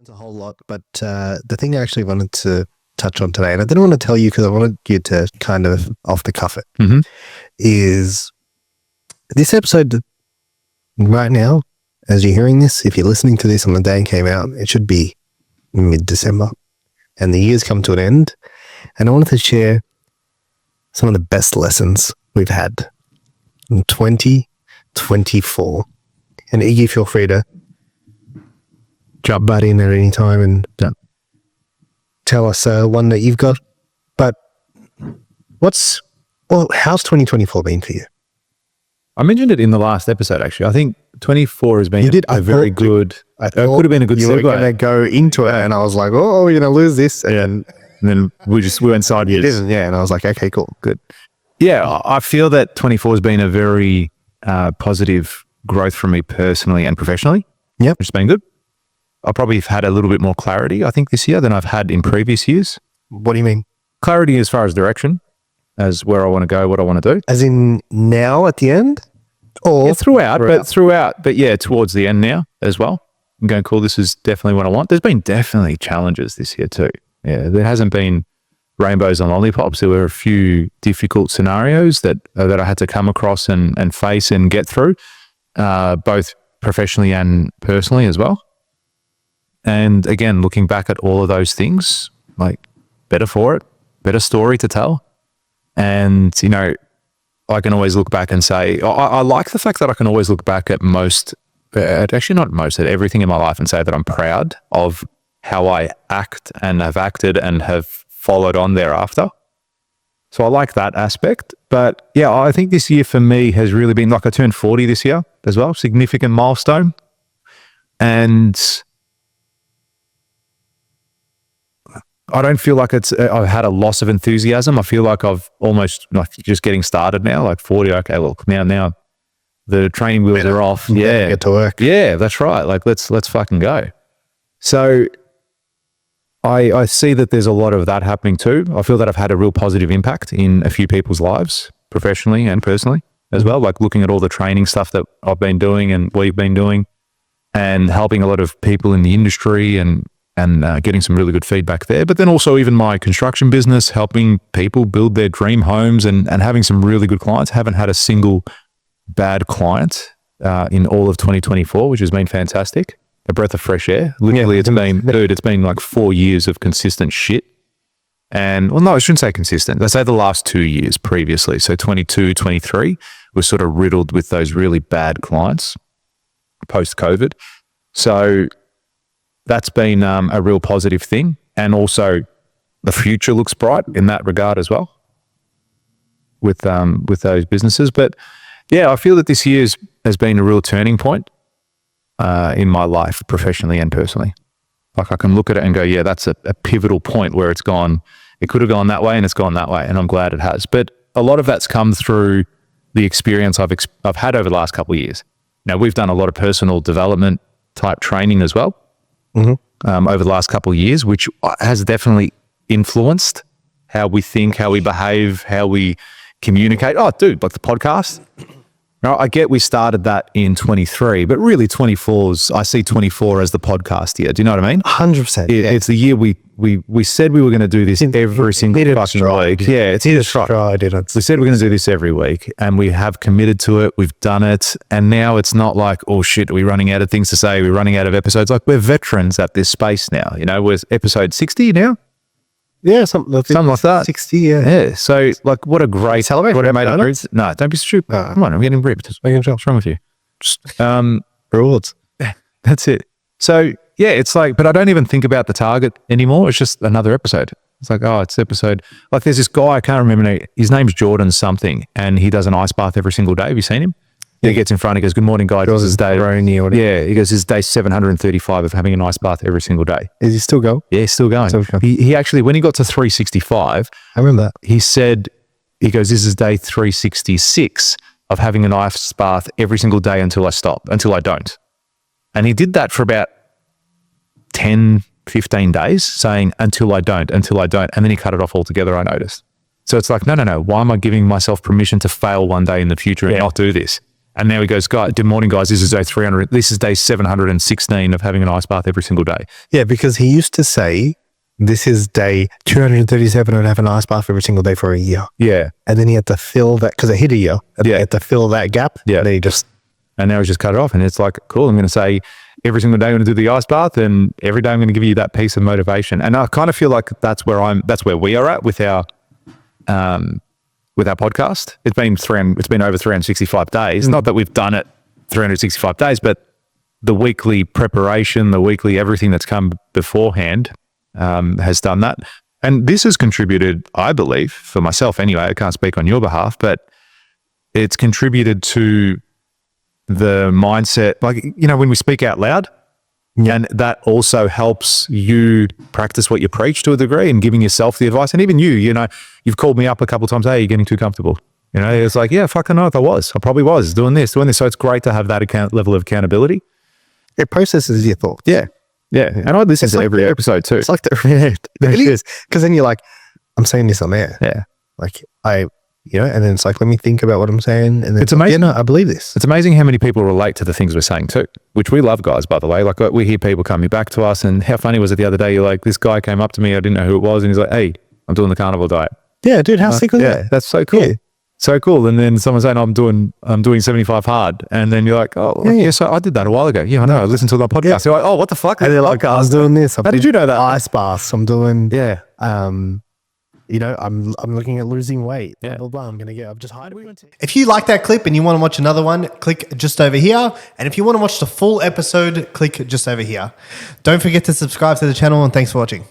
It's a whole lot, but the thing I actually wanted to touch on today, and I didn't want to tell you because I wanted you to kind of off the cuff it, is this episode right now, as you're hearing this, if you're listening to this on the day it came out, it should be mid-December, and the year's come to an end, and I wanted to share some of the best lessons we've had in 2024. And Iggy, feel free to jump back in at any time and tell us one that you've got. But how's 2024 been for you? I mentioned it in the last episode, actually. I think 24 has been a very good. I thought it could have been a good segue. You were going to go into it, and I was like, "Oh, we're going to lose this," and then we went sideways. Yeah, and I was like, "Okay, cool, good." Yeah, I feel that 24 has been a very positive growth for me personally and professionally. Yep, which has been good. I probably have had a little bit more clarity, I think, this year than I've had in previous years. What do you mean? Clarity as far as direction, as where I want to go, what I want to do. As in now at the end? Or yeah, throughout, but yeah, towards the end now as well. I'm going, cool, this is definitely what I want. There's been definitely challenges this year too. Yeah, there hasn't been rainbows and lollipops. There were a few difficult scenarios that I had to come across and face and get through, both professionally and personally as well. And again, looking back at all of those things, like better for it, better story to tell. And, you know, I can always look back and say, I like the fact that I can always look back at at everything in my life and say that I'm proud of how I act and have acted and have followed on thereafter. So I like that aspect. But yeah, I think this year for me has really been, like, I turned 40 this year as well, significant milestone. And I don't feel like I've had a loss of enthusiasm. I feel like I've almost like just getting started now, like 40. Okay, look, now the training wheels are off. Yeah. Get to work. Yeah, that's right. Like let's fucking go. So I see that there's a lot of that happening too. I feel that I've had a real positive impact in a few people's lives, professionally and personally as well. Like looking at all the training stuff that I've been doing and we've been doing and helping a lot of people in the industry and getting some really good feedback there. But then also even my construction business, helping people build their dream homes and having some really good clients. Haven't had a single bad client in all of 2024, which has been fantastic. A breath of fresh air. Literally, it's been like 4 years of consistent shit. And, well, no, I shouldn't say consistent. Let's say the last 2 years previously. So 22, 23 was sort of riddled with those really bad clients post-COVID. So that's been a real positive thing. And also the future looks bright in that regard as well with those businesses. But yeah, I feel that this year has been a real turning point in my life, professionally and personally. Like I can look at it and go, yeah, that's a pivotal point where it's gone. It could have gone that way and it's gone that way. And I'm glad it has. But a lot of that's come through the experience I've had over the last couple of years. Now, we've done a lot of personal development type training as well. Over the last couple of years, which has definitely influenced how we think, how we behave, how we communicate. Oh, dude, like the podcast. Now, I get we started that in 23, but really I see 24 as the podcast year. Do you know what I mean? 100%. It's the year we said we were going to do this every single fucking week. Yeah, it's hit a stride. We said we're going to do this every week and we have committed to it. We've done it. And now it's not like, oh shit, are we running out of things to say? We're running out of episodes. Like we're veterans at this space now. You know, we're episode 60 now. Yeah, something like that. 60, yeah. Yeah. So, like, what a great celebration. No, don't be stupid. Come on, I'm getting ripped. What's wrong with you? Rewards. That's it. So, yeah, it's like, but I don't even think about the target anymore. It's just another episode. It's like, oh, it's episode. Like, there's this guy, I can't remember, his name's Jordan something, and he does an ice bath every single day. Have you seen him? He gets in front, he goes, good morning, guys. This is day. Yeah, he goes, this is day 735 of having an ice bath every single day. Is he still going? Yeah, he's still going. He actually, when he got to 365, I remember that. He goes, this is day 366 of having an ice bath every single day until I don't. And he did that for about 10, 15 days, saying, until I don't. And then he cut it off altogether, I noticed. So it's like, no. Why am I giving myself permission to fail one day in the future and not do this? And now he goes, good morning, guys. This is day 300. This is day 716 of having an ice bath every single day. Yeah, because he used to say, this is day 237 and have an ice bath every single day for a year. Yeah. And then he had to fill that, because it hit a year. And he had to fill that gap. Yeah. And then he just... And now he's just cut it off. And it's like, cool, I'm going to say every single day I'm going to do the ice bath, and every day I'm going to give you that piece of motivation. And I kind of feel like that's where we are at with our podcast. It's been over 365 days. Not that we've done it 365 days, but the weekly preparation, the weekly everything that's come beforehand has done that. And this has contributed, I believe, for myself anyway, I can't speak on your behalf, but it's contributed to the mindset, like, when we speak out loud, and that also helps you practice what you preach to a degree and giving yourself the advice. And even you've called me up a couple of times, hey, you're getting too comfortable. It's like, yeah, fucking know if I probably was doing this. So it's great to have that level of accountability. It processes your thoughts. Yeah. Yeah. And I listen to every episode too. It's like it is. Because then you're like, I'm saying this on air. Yeah. Like and then it's like, let me think about what I'm saying. And then it's amazing. I believe this. It's amazing how many people relate to the things we're saying too, which we love, guys, by the way. Like, we hear people coming back to us, and how funny was it the other day? You're like, this guy came up to me, I didn't know who it was, and he's like, hey, I'm doing the carnivore diet. Yeah, dude, how sick was that? Yeah, that's so cool. Yeah. So cool. And then someone's saying, I'm doing 75 hard. And then you're like, oh, yeah, so I did that a while ago. Yeah, I know. I listened to that podcast. Yeah. You're like, oh, what the fuck? And they're like, I was doing this. How did you know that? Ice baths. I'm doing, yeah. I'm looking at losing weight. Yeah. Blah, blah, blah. I'm just hiding. If you like that clip and you want to watch another one, click just over here. And if you want to watch the full episode, click just over here. Don't forget to subscribe to the channel, and thanks for watching.